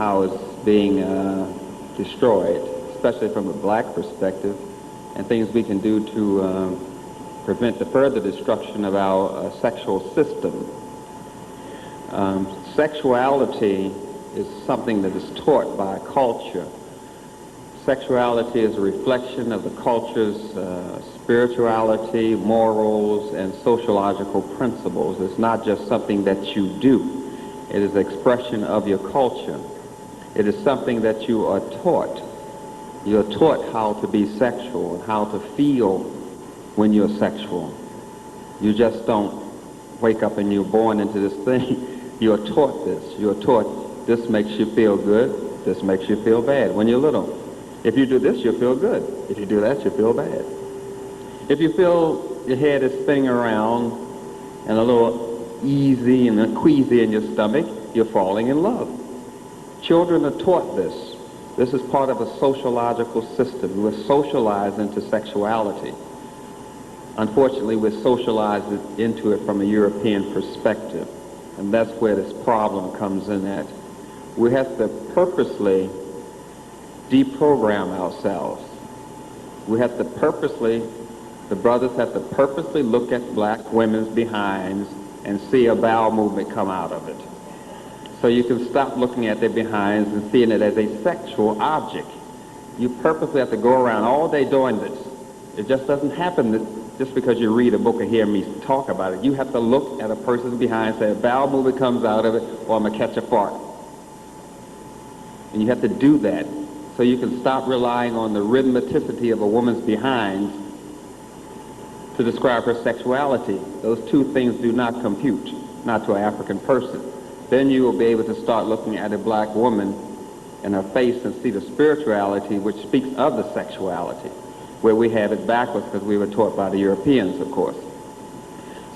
how it's being destroyed, especially from a black perspective, and things we can do to prevent the further destruction of our sexual system. Sexuality is something that is taught by culture. Sexuality is a reflection of the culture's spirituality, morals, and sociological principles. It's not just something that you do. It is an expression of your culture. It is something that you are taught. You're taught how to be sexual and how to feel when you're sexual. You just don't wake up and you're born into this thing. You're taught this. You're taught this makes you feel good, this makes you feel bad when you're little. If you do this, you'll feel good. If you do that, you'll feel bad. If you feel your head is spinning around and a little easy and queasy in your stomach, you're falling in love. Children are taught this. This is part of a sociological system. We're socialized into sexuality. Unfortunately, we're socialized into it from a European perspective, and that's where this problem comes in at. We have to purposely deprogram ourselves. We have to purposely, the brothers have to purposely look at black women's behinds and see a bowel movement come out of it. So you can stop looking at their behinds and seeing it as a sexual object. You purposely have to go around all day doing this. It just doesn't happen just because you read a book or hear me talk about it. You have to look at a person's behind and say a bowel movement comes out of it, or I'm going to catch a fart. And you have to do that so you can stop relying on the rhythmicity of a woman's behind to describe her sexuality. Those two things do not compute, not to an African person. Then you will be able to start looking at a black woman in her face and see the spirituality which speaks of the sexuality, where we have it backwards because we were taught by the Europeans, of course.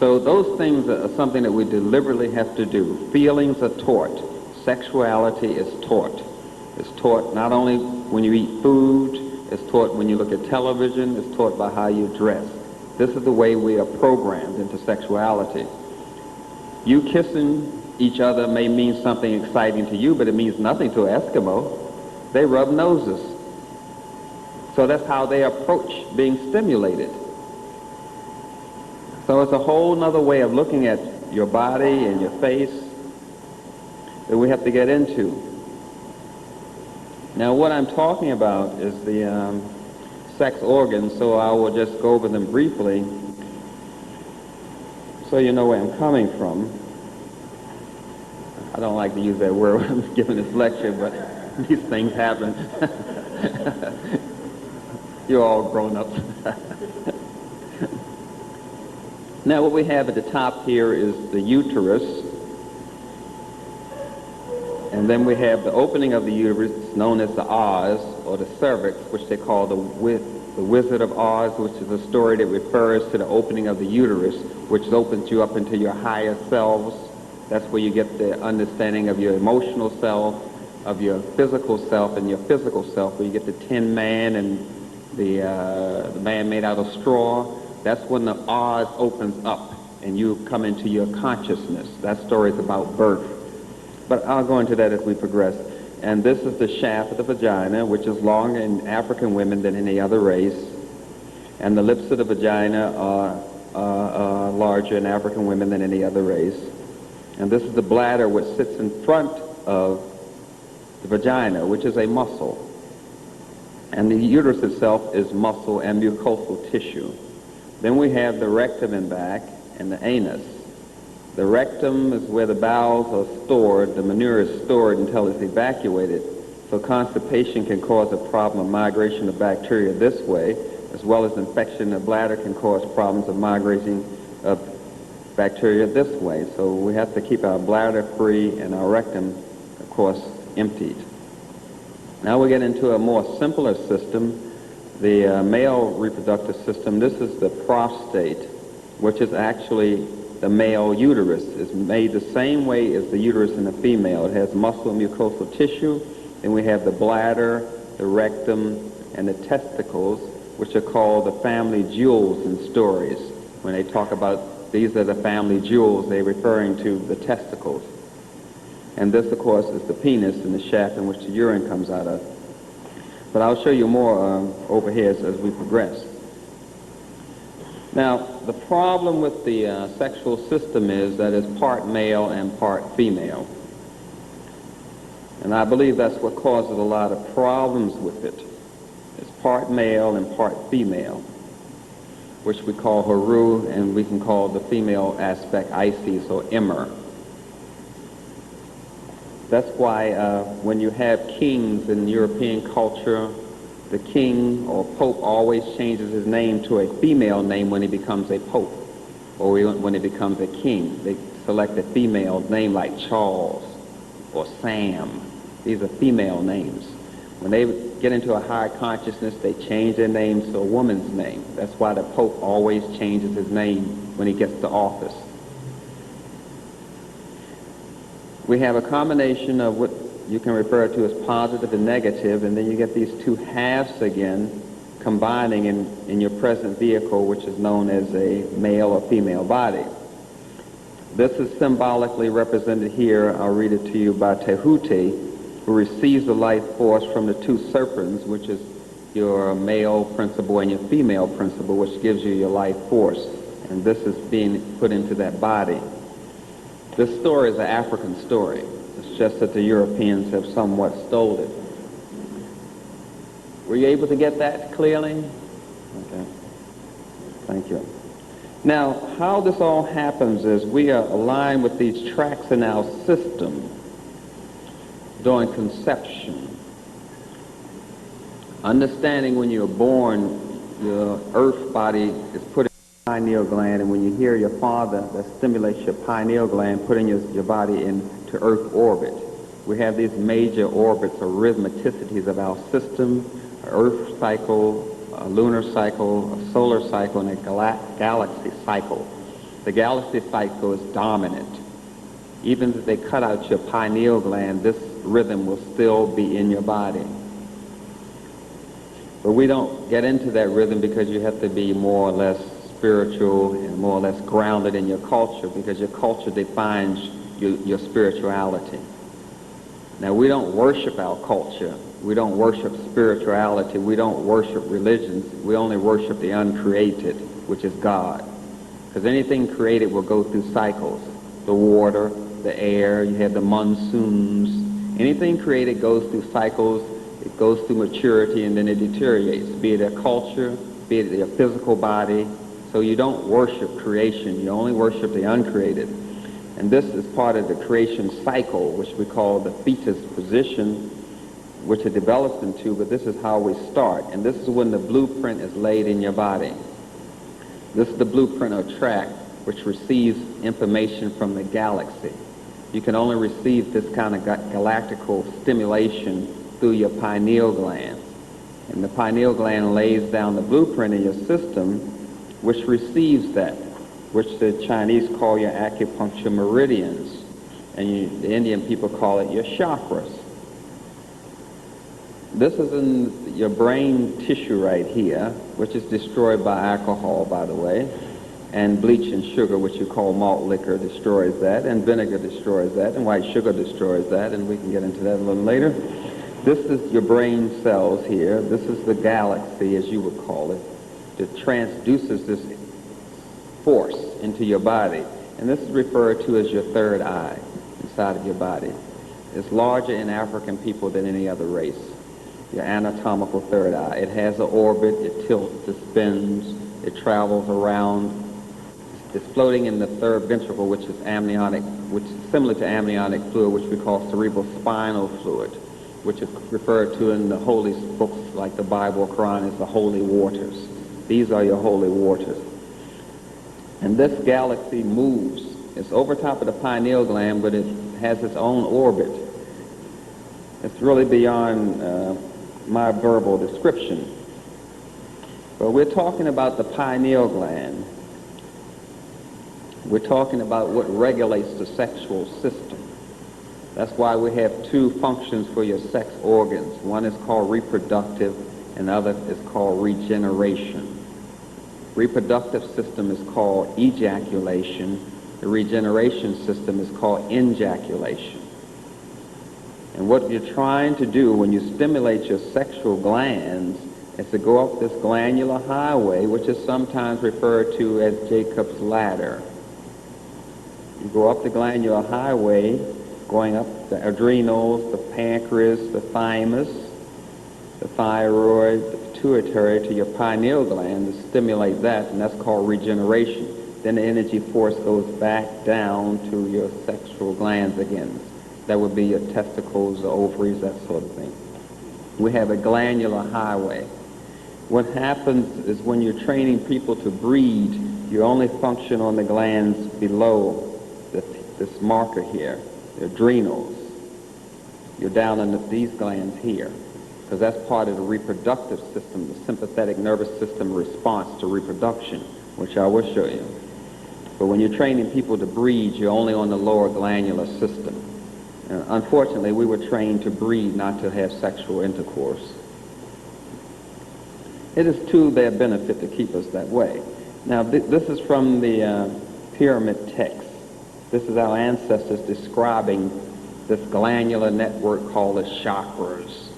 So those things are something that we deliberately have to do. Feelings are taught. Sexuality is taught. It's taught not only when you eat food, it's taught when you look at television, it's taught by how you dress. This is the way we are programmed into sexuality. You kissing each other may mean something exciting to you, but it means nothing to an Eskimo. They rub noses. So that's how they approach being stimulated. So it's a whole nother way of looking at your body and your face that we have to get into. Now what I'm talking about is the sex organs, so I will just go over them briefly so you know where I'm coming from. I don't like to use that word when I'm giving this lecture, but these things happen. You're all grown up. Now what we have at the top here is the uterus. And then we have the opening of the uterus, known as the Oz, or the cervix, which they call the Wizard of Oz, which is a story that refers to the opening of the uterus, which opens you up into your higher selves. That's where you get the understanding of your emotional self, of your physical self, and your physical self, where you get the Tin Man and the man made out of straw. That's when the Oz opens up and you come into your consciousness. That story is about birth. But I'll go into that as we progress. And this is the shaft of the vagina, which is longer in African women than any other race. And the lips of the vagina are larger in African women than any other race. And this is the bladder, which sits in front of the vagina, which is a muscle. And the uterus itself is muscle and mucosal tissue. Then we have the rectum in back and the anus. The rectum is where the bowels are stored. The manure is stored until it's evacuated. So constipation can cause a problem of migration of bacteria this way, as well as infection in the bladder can cause problems of migrating of bacteria this way. So we have to keep our bladder free and our rectum, of course, emptied. Now we get into a more simpler system, the male reproductive system. This is the prostate, which is actually the male uterus. Is made the same way as the uterus in the female. It has muscle and mucosal tissue. Then we have the bladder, the rectum, and the testicles, which are called the family jewels in stories. When they talk about these are the family jewels, they're referring to the testicles. And this, of course, is the penis and the shaft in which the urine comes out of. But I'll show you more over here as we progress. Now, the problem with the sexual system is that it's part male and part female. And I believe that's what causes a lot of problems with it. It's part male and part female, which we call Haru, and we can call the female aspect Isis or Immer. That's why when you have kings in European culture, the king or pope always changes his name to a female name when he becomes a pope, or when he becomes a king. They select a female name like Charles or Sam. These are female names. When they get into a higher consciousness, they change their names to a woman's name. That's why the pope always changes his name when he gets to office. We have a combination of what you can refer to as positive and negative, and then you get these two halves again combining in your present vehicle, which is known as a male or female body. This is symbolically represented here. I'll read it to you by Tehuti, who receives the life force from the two serpents, which is your male principle and your female principle, which gives you your life force. And this is being put into that body. This story is an African story. It's just that the Europeans have somewhat stolen it. Were you able to get that clearly? Okay. Thank you. Now, how this all happens is we are aligned with these tracks in our system during conception. Understanding when you're born, your earth body is put in the pineal gland, and when you hear your father, that stimulates your pineal gland, putting your body into earth orbit. We have these major orbits or rhythmicities of our system: an earth cycle, a lunar cycle, a solar cycle, and a galaxy cycle. The galaxy cycle is dominant. Even if they cut out your pineal gland, this rhythm will still be in your body. But we don't get into that rhythm because you have to be more or less spiritual and more or less grounded in your culture, because your culture defines your spirituality. Now, we don't worship our culture. We don't worship spirituality. We don't worship religions. We only worship the uncreated, which is God. Because anything created will go through cycles. The water, the air, you have the monsoons. Anything created goes through cycles. It goes through maturity, and then it deteriorates, be it a culture, be it a physical body. So you don't worship creation. You only worship the uncreated. And this is part of the creation cycle, which we call the fetus position, which it develops into, but this is how we start. And this is when the blueprint is laid in your body. This is the blueprint or track which receives information from the galaxy. You can only receive this kind of galactical stimulation through your pineal gland. And the pineal gland lays down the blueprint in your system, which receives that, which the Chinese call your acupuncture meridians, and the Indian people call it your chakras. This is in your brain tissue right here, which is destroyed by alcohol, by the way, and bleach and sugar, which you call malt liquor, destroys that, and vinegar destroys that, and white sugar destroys that, and we can get into that a little later. This is your brain cells here. This is the galaxy, as you would call it, that transduces this force into your body. And this is referred to as your third eye inside of your body. It's larger in African people than any other race. Your anatomical third eye. It has an orbit, it tilts, it spins, it travels around. It's floating in the third ventricle, which is amniotic, which is similar to amniotic fluid, which we call cerebrospinal fluid, which is referred to in the holy books like the Bible or Quran as the holy waters. These are your holy waters. And this galaxy moves. It's over top of the pineal gland, but it has its own orbit. It's really beyond my verbal description. But we're talking about the pineal gland. We're talking about what regulates the sexual system. That's why we have two functions for your sex organs. One is called reproductive, and the other is called regeneration. Reproductive system is called ejaculation. The regeneration system is called injaculation. And what you're trying to do when you stimulate your sexual glands is to go up this glandular highway, which is sometimes referred to as Jacob's ladder. You go up the glandular highway, going up the adrenals, the pancreas, the thymus, the thyroid, the pituitary to your pineal gland to stimulate that, and that's called regeneration. Then the energy force goes back down to your sexual glands again. That would be your testicles, the ovaries, that sort of thing. We have a glandular highway. What happens is when you're training people to breed, you only function on the glands below this marker here, the adrenals. You're down on these glands here, because that's part of the reproductive system, the sympathetic nervous system response to reproduction, which I will show you. But when you're training people to breed, you're only on the lower glandular system. Unfortunately, we were trained to breed, not to have sexual intercourse. It is to their benefit to keep us that way. Now, this is from the pyramid text. This is our ancestors describing this glandular network called the chakras,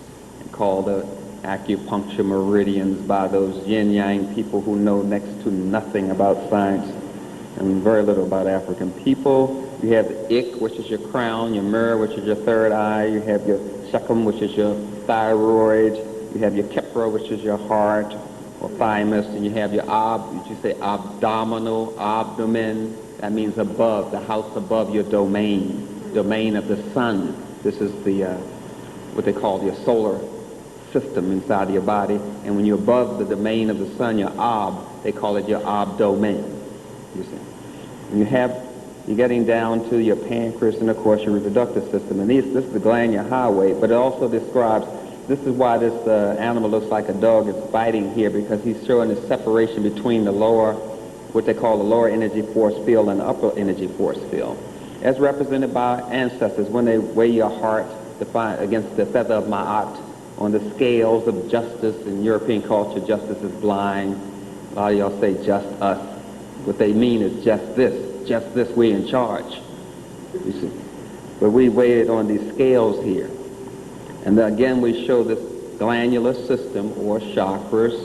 and called the acupuncture meridians by those yin-yang people who know next to nothing about science and very little about African people. You have the ik, which is your crown, your mirror, which is your third eye. You have your shakam, which is your thyroid. You have your kepra, which is your heart or thymus, and you have your which you say abdominal, abdomen. That means above, the house above your domain of the sun. This is the what they call your solar system inside of your body. And when you're above the domain of the sun, your they call it your abdomen. You see, and you're getting down to your pancreas and of course your reproductive system. And this is the glandular highway, but it also describes. This is why this animal looks like a dog is fighting here, because he's showing the separation between the lower, what they call the lower energy force field and the upper energy force field, as represented by ancestors when they weigh your heart against the feather of Ma'at on the scales of justice. In European culture, justice is blind. A lot of y'all say just us. What they mean is just this, we're in charge, you see. But we weigh it on these scales here. And then again, we show this glandular system or chakras,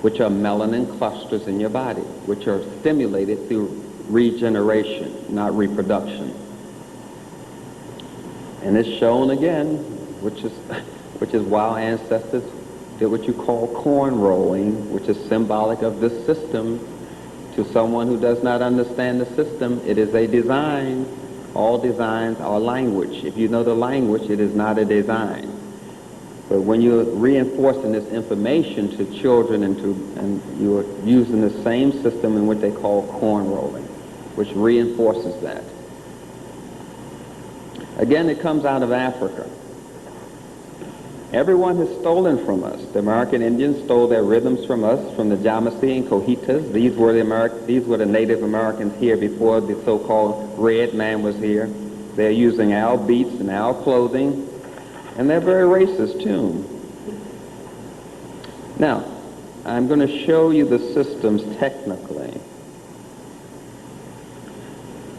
which are melanin clusters in your body, which are stimulated through regeneration, not reproduction. And it's shown again, which is why our ancestors did what you call corn rolling, which is symbolic of this system. To someone who does not understand the system, it is a design. All designs are language. If you know the language, it is not a design. But when you're reinforcing this information to children and you're using the same system in what they call corn rolling, which reinforces that. Again, it comes out of Africa. Everyone has stolen from us. The American Indians stole their rhythms from us, from the Yamasee and Cohitas. These were the Native Americans here before the so-called red man was here. They're using our beats and our clothing, and they're very racist too. Now, I'm going to show you the systems technically.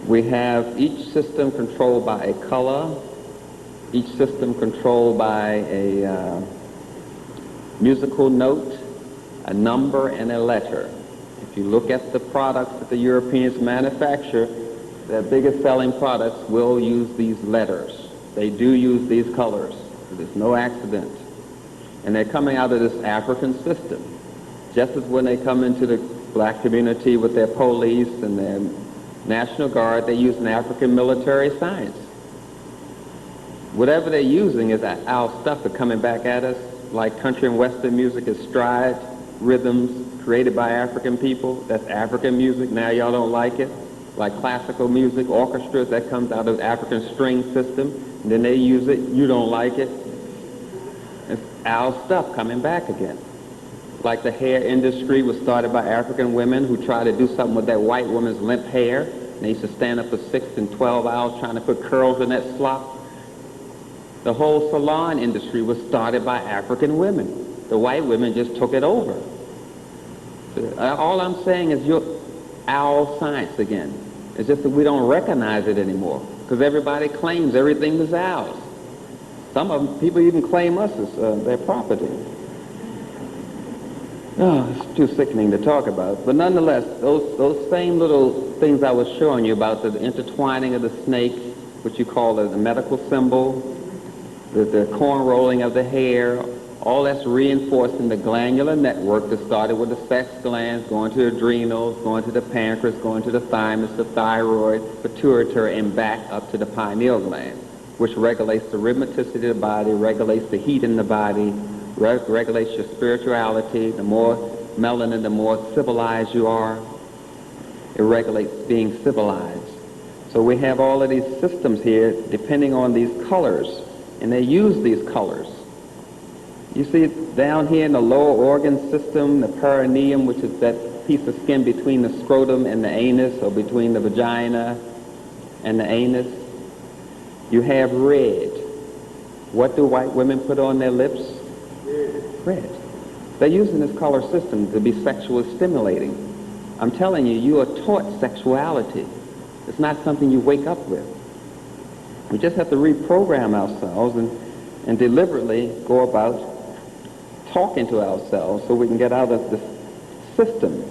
We have each system controlled by a color, each system controlled by a musical note, a number, and a letter. If you look at the products that the Europeans manufacture, their biggest selling products will use these letters. They do use these colors. There's no accident. And they're coming out of this African system. Just as when they come into the black community with their police and their National Guard, they use an African military science. Whatever they're using is our stuff that's coming back at us, like country and western music is stride, rhythms created by African people. That's African music. Now y'all don't like it. Like classical music, orchestras, that comes out of the African string system. And then they use it. You don't like it. It's our stuff coming back again. Like the hair industry was started by African women who tried to do something with that white woman's limp hair. And they used to stand up for 6 and 12 hours trying to put curls in that slop. The whole salon industry was started by African women. The white women just took it over. All I'm saying is our science again. It's just that we don't recognize it anymore because everybody claims everything is ours. Some of them, people even claim us as their property. Oh, it's too sickening to talk about. But nonetheless, those same little things I was showing you about the intertwining of the snake, which you call the medical symbol, the corn rolling of the hair, all that's reinforcing the glandular network that started with the sex glands, going to the adrenals, going to the pancreas, going to the thymus, the thyroid, pituitary, and back up to the pineal gland, which regulates the rhythmicity of the body, regulates the heat in the body, regulates your spirituality. The more melanin, the more civilized you are. It regulates being civilized. So we have all of these systems here depending on these colors, and they use these colors. You see down here in the lower organ system, the perineum, which is that piece of skin between the scrotum and the anus, or between the vagina and the anus, you have red. What do white women put on their lips? Red. They're using this color system to be sexually stimulating. I'm telling you, you are taught sexuality. It's not something you wake up with. We just have to reprogram ourselves and deliberately go about talking to ourselves so we can get out of this system.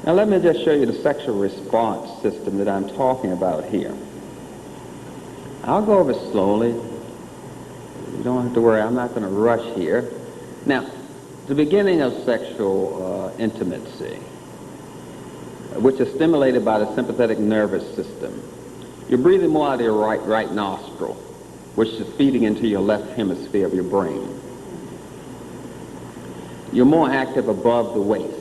Now let me just show you the sexual response system that I'm talking about here. I'll go over it slowly. You don't have to worry, I'm not going to rush here. Now, the beginning of sexual intimacy, which is stimulated by the sympathetic nervous system. You're breathing more out of your right nostril, which is feeding into your left hemisphere of your brain. You're more active above the waist.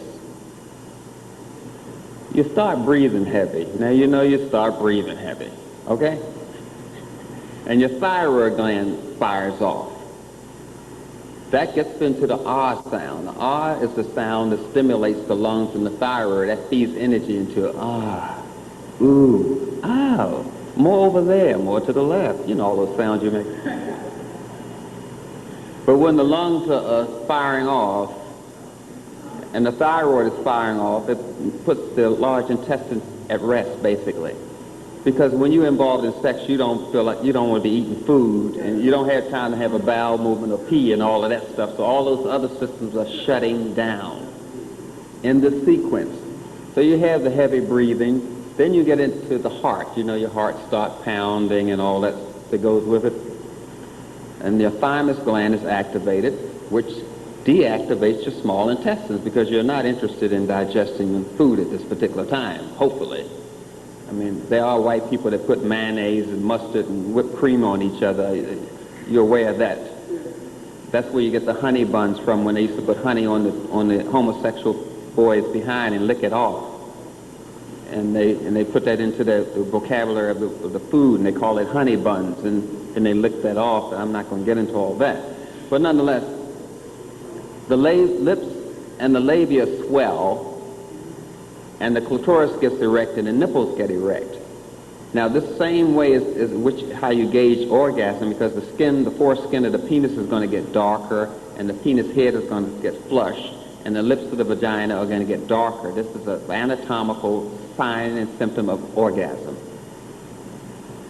You start breathing heavy. Now you know you start breathing heavy, okay? And your thyroid gland fires off. That gets into the ah sound. The ah is the sound that stimulates the lungs and the thyroid. That feeds energy into ah, ooh, ow, more over there, more to the left. You know all those sounds you make. But when the lungs are firing off and the thyroid is firing off, it puts the large intestine at rest, basically. Because when you're involved in sex, you don't feel like you don't want to be eating food, and you don't have time to have a bowel movement or pee and all of that stuff. So all those other systems are shutting down in the sequence. So you have the heavy breathing. Then you get into the heart. You know, your heart starts pounding and all that goes with it. And your thymus gland is activated, which deactivates your small intestines because you're not interested in digesting food at this particular time, hopefully. I mean, there are white people that put mayonnaise and mustard and whipped cream on each other. You're aware of that. That's where you get the honey buns from, when they used to put honey on the homosexual boys behind and lick it off. And they put that into the vocabulary of the food, and they call it honey buns, and they lick that off. I'm not going to get into all that. But nonetheless, the lips and the labia swell, and the clitoris gets erect and the nipples get erect. Now this same way is how you gauge orgasm, because the foreskin of the penis is going to get darker, and the penis head is going to get flush, and the lips of the vagina are going to get darker. This is an anatomical sign and symptom of orgasm.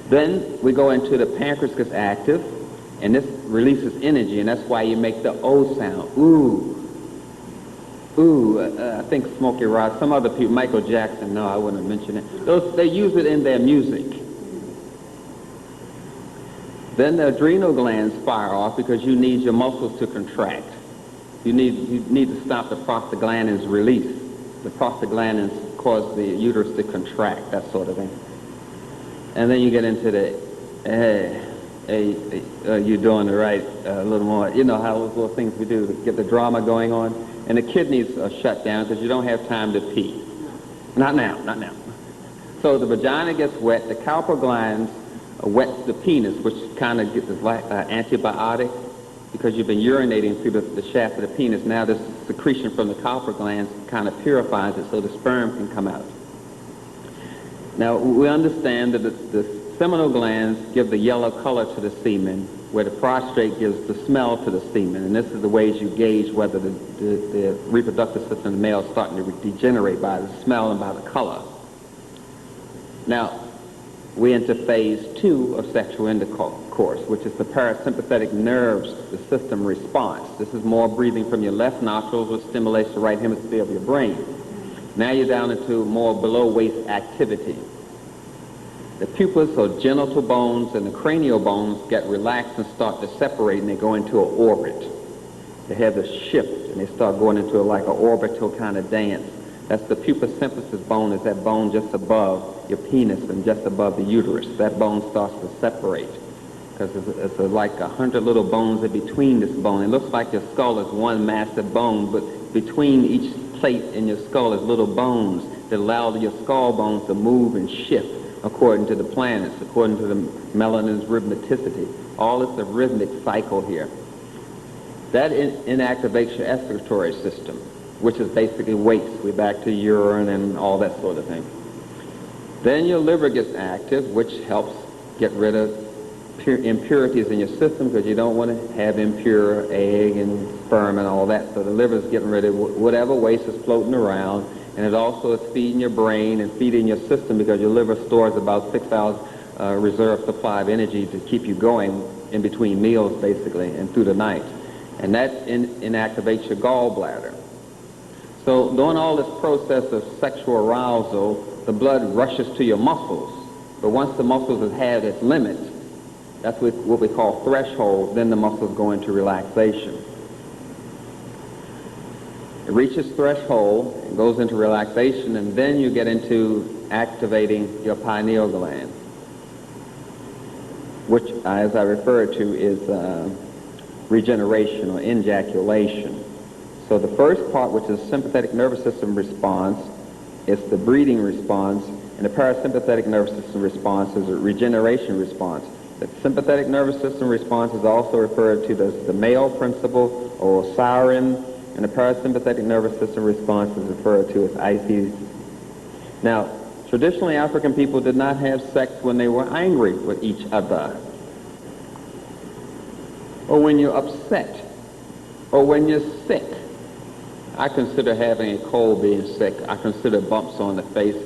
Then we go into the pancreas gets active, and this releases energy, and that's why you make the O sound, ooh. Ooh, I think Smokey Rod, some other people, Michael Jackson, no, I wouldn't mention it. They use it in their music. Then the adrenal glands fire off because you need your muscles to contract. You need to stop the prostaglandins release. The prostaglandins cause the uterus to contract, that sort of thing. And then you get into the, you're doing it right a little more. You know how those little things we do to get the drama going on. And the kidneys are shut down because you don't have time to pee. Not now. So the vagina gets wet, the cowper glands wets the penis, which kind of gets like antibiotic, because you've been urinating through the shaft of the penis. Now this secretion from the cowper glands kind of purifies it so the sperm can come out. Now we understand that the seminal glands give the yellow color to the semen, where the prostrate gives the smell to the semen. And this is the ways you gauge whether the reproductive system of the male is starting to degenerate by the smell and by the color. Now, we enter phase 2 of sexual intercourse, which is the parasympathetic nerves, the system response. This is more breathing from your left nostrils, which stimulates the right hemisphere of your brain. Now you're down into more below-waist activity. The pupils or genital bones and the cranial bones get relaxed and start to separate, and they go into an orbit. They have the shift, and they start going into like an orbital kind of dance. That's the pupil symphysis bone, is that bone just above your penis and just above the uterus. That bone starts to separate because it's like 100 little bones in between this bone. It looks like your skull is one massive bone, but between each plate in your skull is little bones that allow your skull bones to move and shift according to the planets, according to the melanin's rhythmicity. All is a rhythmic cycle here. That inactivates your excretory system, which is basically waste. We're back to urine and all that sort of thing. Then your liver gets active, which helps get rid of impurities in your system, because you don't want to have impure egg and sperm and all that. So the liver is getting rid of whatever waste is floating around, and it also is feeding your brain and feeding your system, because your liver stores about 6 hours reserve supply of energy to keep you going in between meals, basically, and through the night. And that inactivates your gallbladder. So during all this process of sexual arousal, the blood rushes to your muscles. But once the muscles have had its limit, that's what we call threshold, then the muscles go into relaxation. It reaches threshold, it goes into relaxation, and then you get into activating your pineal gland, which, as I referred to, is regeneration or ejaculation. So the first part, which is sympathetic nervous system response, is the breathing response, and the parasympathetic nervous system response is a regeneration response. The sympathetic nervous system response is also referred to as the male principle or siren, and the parasympathetic nervous system response is referred to as Isis. Now, traditionally African people did not have sex when they were angry with each other, or when you're upset, or when you're sick. I consider having a cold being sick. I consider bumps on the face